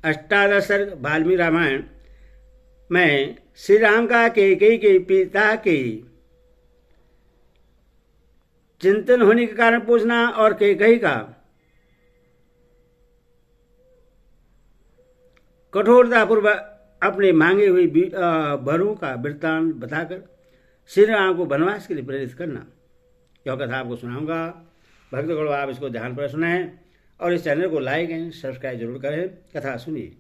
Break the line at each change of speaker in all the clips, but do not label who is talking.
अष्टादश सर्ग वाल्मीकि रामायण में श्री राम का कैकेयी के पिता के चिंतन होने के कारण पूछना और कैकेयी का कठोरतापूर्वक अपने मांगे हुए वरों का वृत्तांत बताकर श्री राम को वनवास के लिए प्रेरित करना। यह कथा आपको सुनाऊंगा। भक्तगण आप इसको ध्यान पर सुनाएं और इस चैनल को लाइक एंड सब्सक्राइब जरूर करें। कथा सुनिए।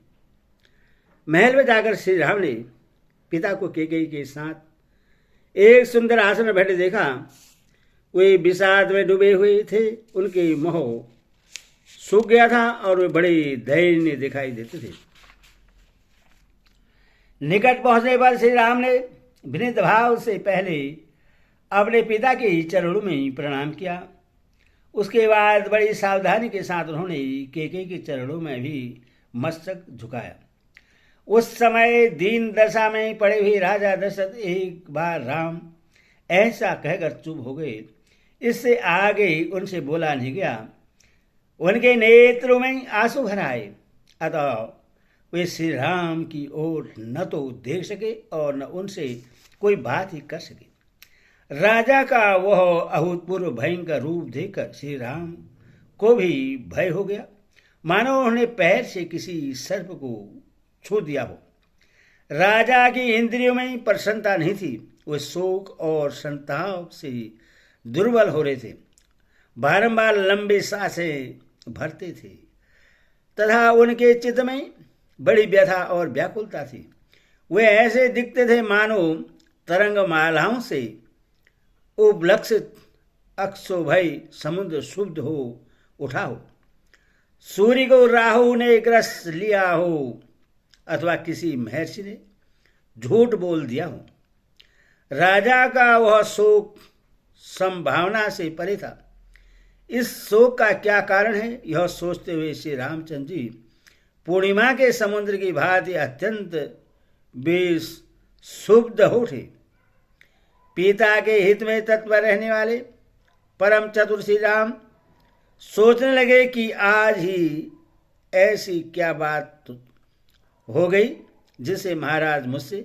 महल में जाकर श्री राम ने पिता को कैकेयी के साथ एक सुंदर आसन में बैठे देखा। वे विषाद में डूबे हुए थे। उनके मोह सूख गया था और वे बड़े दयनीय दिखाई देते थे। निकट पहुंचने पर श्री राम ने विनीत भाव से पहले अपने पिता के चरणों में प्रणाम किया। उसके बाद बड़ी सावधानी के साथ उन्होंने कैकेयी के चरणों में भी मस्तक झुकाया। उस समय दीन दशा में पड़े हुए राजा दशरथ एक बार राम ऐसा कहकर चुप हो गए। इससे आगे उनसे बोला नहीं गया। उनके नेत्रों में आंसू भर आए। अतः वे श्री राम की ओर न तो देख सके और न उनसे कोई बात ही कर सके। राजा का वह अभूतपूर्व भयंकर रूप देखकर श्री राम को भी भय हो गया, मानो उन्होंने पैर से किसी सर्प को छू दिया हो। राजा की इंद्रियों में प्रसन्नता नहीं थी। वे शोक और संताप से दुर्बल हो रहे थे। बारंबार लंबी सांसें भरते थे तथा उनके चित्त में बड़ी व्यथा और व्याकुलता थी। वे ऐसे दिखते थे मानो तरंग मालाओं से उपलक्षित अक्षोभय समुद्र शुद्ध हो उठा हो। सूर्य को राहु ने ग्रस लिया हो अथवा किसी महर्षि ने झूठ बोल दिया हो। राजा का वह शोक संभावना से परे था। इस शोक का क्या कारण है, यह सोचते हुए श्री रामचंद्र जी पूर्णिमा के समुद्र की भांति अत्यंत बेसुब्ध हो उठे। पिता के हित में तत्पर रहने वाले परम चतुर श्री राम सोचने लगे कि आज ही ऐसी क्या बात हो गई जिसे महाराज मुझसे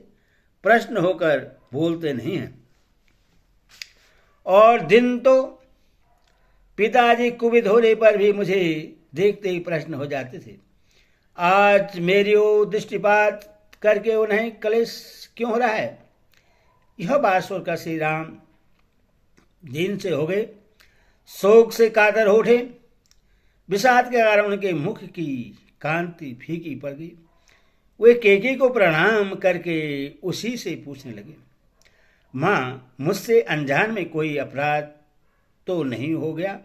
प्रश्न होकर बोलते नहीं हैं। और दिन तो पिताजी कुपित होने पर भी मुझे देखते ही प्रश्न हो जाते थे। आज मेरी ओर दृष्टिपात करके उन्हें क्लेश क्यों हो रहा है। यह बात सुनकर श्री राम दीन से हो गए, शोक से कातर हो उठे। विषाद के कारण उनके मुख की कांति फीकी पड़ गई। वे कैकेयी को प्रणाम करके उसी से पूछने लगे, माँ, मुझसे अनजान में कोई अपराध तो नहीं हो गया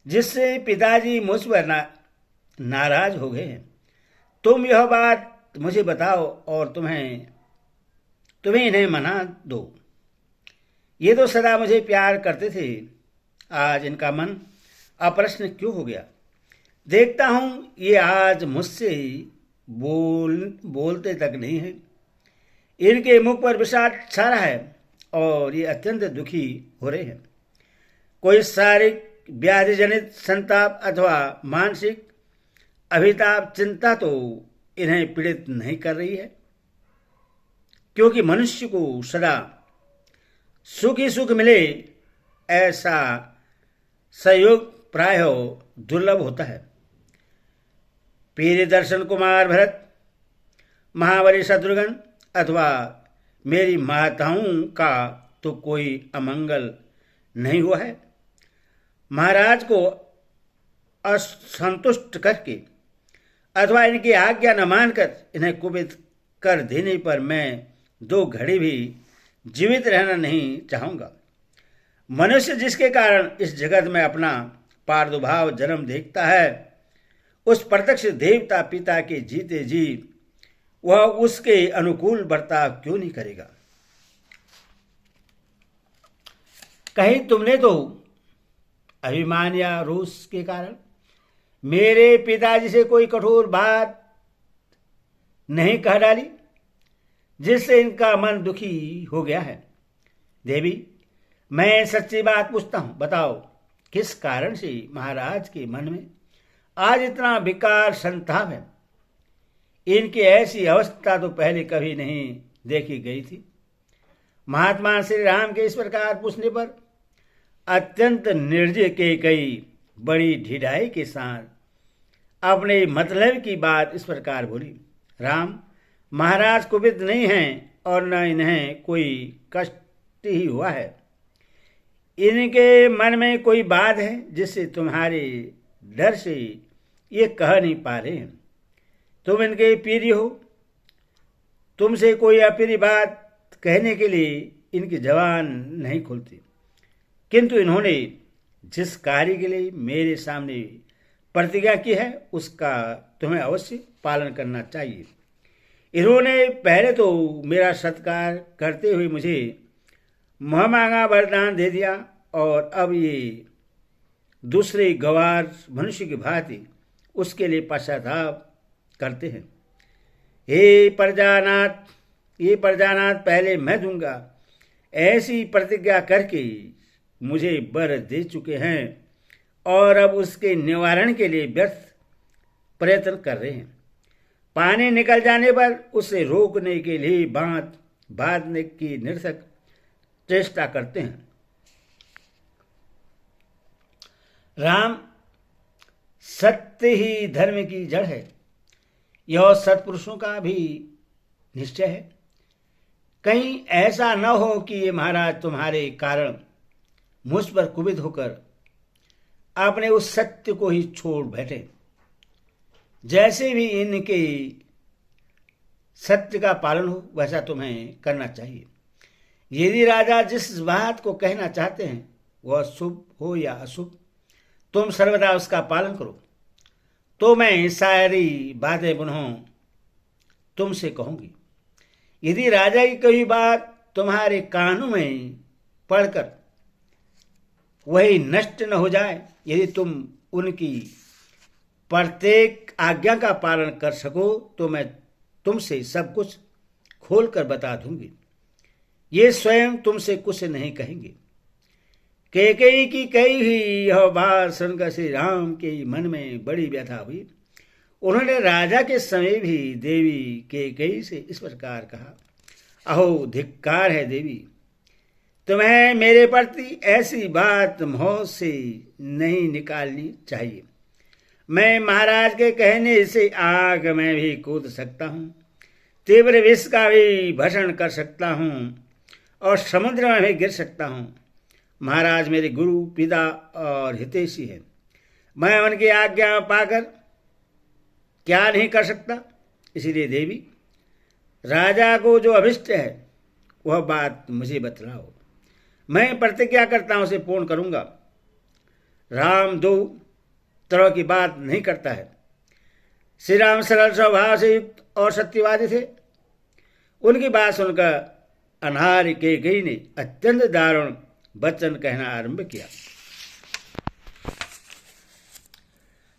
जिससे पिताजी मुझ पर नाराज हो गए हैं। तुम यह बात मुझे बताओ और तुम्हें इन्हें मना दो। ये तो सदा मुझे प्यार करते थे, आज इनका मन अप्रश्न क्यों हो गया। देखता हूँ ये आज मुझसे बोलते तक नहीं है। इनके मुख पर विषाद छा रहा है और ये अत्यंत दुखी हो रहे हैं। कोई शारीरिक व्याधि जनित संताप अथवा मानसिक अभिताप चिंता तो इन्हें पीड़ित नहीं कर रही है, क्योंकि मनुष्य को सदा सुख ही सुख मिले ऐसा संयोग प्राय दुर्लभ होता है। प्रिय दर्शन कुमार भरत, महाबली शत्रुघ्न अथवा मेरी माताओं का तो कोई अमंगल नहीं हुआ है। महाराज को असंतुष्ट करके अथवा इनकी आज्ञा न मानकर इन्हें कुपित कर देने पर मैं 2 घड़ी भी जीवित रहना नहीं चाहूँगा। मनुष्य जिसके कारण इस जगत में अपना प्रादुर्भाव जन्म देखता है, उस प्रत्यक्ष देवता पिता के जीते जी वह उसके अनुकूल बर्ताव क्यों नहीं करेगा। कहीं तुमने तो अभिमान या रोष के कारण मेरे पिताजी से कोई कठोर बात नहीं कह डाली जिससे इनका मन दुखी हो गया है। देवी, मैं सच्ची बात पूछता हूं, बताओ किस कारण से महाराज के मन में आज इतना विकार संताप है। इनकी ऐसी अवस्था तो पहले कभी नहीं देखी गई थी। महात्मा श्री राम के इस प्रकार पूछने पर अत्यंत निर्जय कैकेयी बड़ी ढिठाई के साथ अपने मतलब की बात इस प्रकार बोली। राम, महाराज कुपित नहीं हैं और न इन्हें कोई कष्ट ही हुआ है। इनके मन में कोई बात है जिससे तुम्हारे डर से ये कह नहीं पा रहे हैं। तुम इनके प्रिय हो, तुमसे कोई अप्रिय बात कहने के लिए इनकी जबान नहीं खुलती, किंतु इन्होंने जिस कार्य के लिए मेरे सामने प्रतिज्ञा की है उसका तुम्हें अवश्य पालन करना चाहिए। इन्होंने पहले तो मेरा सत्कार करते हुए मुझे महमांगा वरदान दे दिया और अब ये दूसरे गवार मनुष्य की भांति उसके लिए पश्चाताप करते हैं। हे प्रजानाथ, ये प्रजानाथ पहले मैं दूंगा ऐसी प्रतिज्ञा करके मुझे वर दे चुके हैं और अब उसके निवारण के लिए व्यर्थ प्रयत्न कर रहे हैं। पानी निकल जाने पर उसे रोकने के लिए बांध बांधने की निरर्थक चेष्टा करते हैं। राम, सत्य ही धर्म की जड़ है, यह सत्पुरुषों का भी निश्चय है। कहीं ऐसा न हो कि ये महाराज तुम्हारे कारण मुझ पर कुपित होकर आपने उस सत्य को ही छोड़ बैठे। जैसे भी इनके सत्य का पालन हो वैसा तुम्हें करना चाहिए। यदि राजा जिस बात को कहना चाहते हैं वह शुभ हो या अशुभ, तुम सर्वदा उसका पालन करो। तो मैं सारी बातें पुनः तुमसे कहूंगी। यदि राजा की कोई बात तुम्हारे कानों में पढ़कर वही नष्ट न हो जाए, यदि तुम उनकी प्रत्येक आज्ञा का पालन कर सको तो मैं तुमसे सब कुछ खोलकर बता दूंगी। ये स्वयं तुमसे कुछ नहीं कहेंगे। कैकेयी की कही हुई यह बात सुनकर श्री राम के मन में बड़ी व्यथा हुई। उन्होंने राजा के समय भी देवी कैकेयी से इस प्रकार कहा, अहो धिक्कार है देवी, तुम्हें मेरे प्रति ऐसी बात मुंह से नहीं निकालनी चाहिए। मैं महाराज के कहने से आग में भी कूद सकता हूँ, तीव्र विष का भी भक्षण कर सकता हूँ और समुद्र में भी गिर सकता हूँ। महाराज मेरे गुरु, पिता और हितैषी हैं। मैं उनकी आज्ञा पाकर क्या नहीं कर सकता। इसीलिए देवी, राजा को जो अभिष्ट है वह बात मुझे बतलाओ। मैं प्रतिज्ञा करता हूँ उसे पूर्ण करूँगा। राम दो तरह की बात नहीं करता है। श्री राम सरल स्वभाव से युक्त और सत्यवादी थे। उनकी बात सुनकर अनहार कैकेयी ने अत्यंत दारुण वचन कहना आरंभ किया।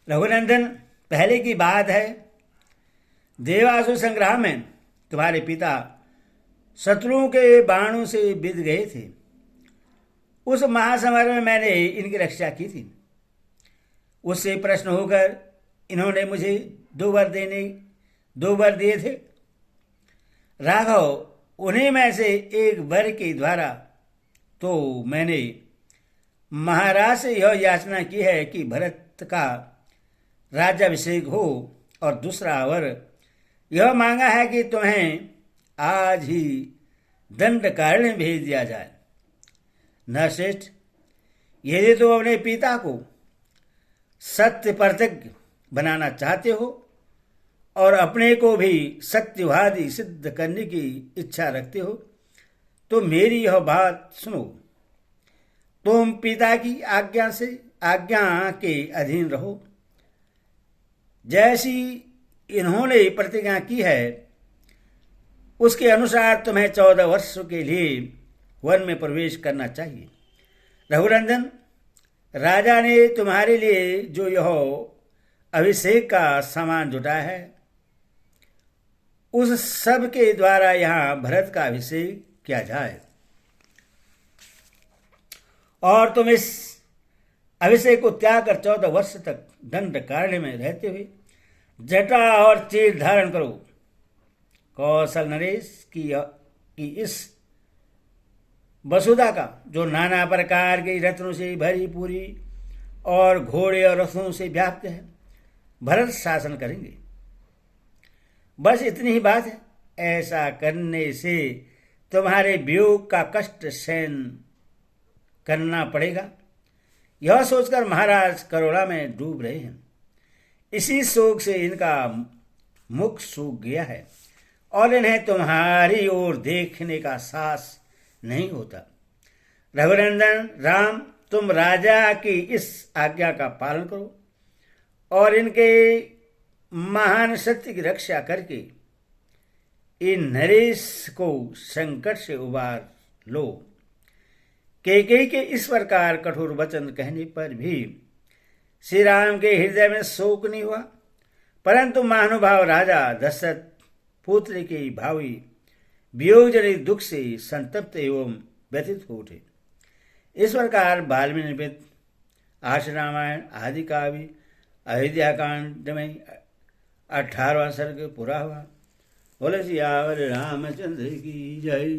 रघुनंदन, पहले की बात है, देवासुर संग्राम में तुम्हारे पिता शत्रुओं के बाणों से बिध गए थे। उस महासमर में मैंने इनकी रक्षा की थी। उससे प्रश्न होकर इन्होंने मुझे दो वर दिए थे। राघव, उन्हीं में से एक वर के द्वारा तो मैंने महाराज से यह याचना की है कि भरत का राज्याभिषेक हो, और दूसरा वर यह मांगा है कि तुम्हें आज ही दंडकारण्य में भेज दिया जाए। नरश्रेष्ठ, यदि तुम अपने पिता को सत्य प्रतिज्ञ बनाना चाहते हो और अपने को भी सत्यवादी सिद्ध करने की इच्छा रखते हो तो मेरी यह बात सुनो। तुम पिता की आज्ञा के अधीन रहो। जैसी इन्होंने प्रतिज्ञा की है उसके अनुसार तुम्हें 14 वर्ष के लिए वन में प्रवेश करना चाहिए। रघुनंदन, राजा ने तुम्हारे लिए जो यह अभिषेक का सामान जुटा है उस सब के द्वारा यहाँ भरत का अभिषेक किया जाए, और तुम इस अभिषेक को त्याग कर 14 वर्ष तक दंडकारण्य में रहते हुए जटा और तीर धारण करो। कौशल नरेश की इस वसुधा का, जो नाना प्रकार के रत्नों से भरी पूरी और घोड़े और रथों से व्याप्त है, भरत शासन करेंगे। बस इतनी ही बात है। ऐसा करने से तुम्हारे वियोग का कष्ट सहन करना पड़ेगा। यह सोचकर महाराज करुणा में डूब रहे हैं। इसी शोक से इनका मुख सूख गया है और इन्हें तुम्हारी ओर देखने का साहस नहीं होता। रघुनंदन राम, तुम राजा की इस आज्ञा का पालन करो और इनके महान सत्य की रक्षा करके इन नरेश को संकट से उबार लो। कैकेयी के इस प्रकार कठोर वचन कहने पर भी श्री राम के हृदय में शोक नहीं हुआ, परंतु महानुभाव राजा दशरथ पुत्र के भावी वियोगजनित दुख से संतप्त एवं व्यथित हो उठे। इस प्रकार वाल्मीकि निर्मित आर्ष रामायण आदि काव्य अयोध्या कांड में 18वां सर्ग पूरा हुआ। बोले सियावर रामचंद्र की जय।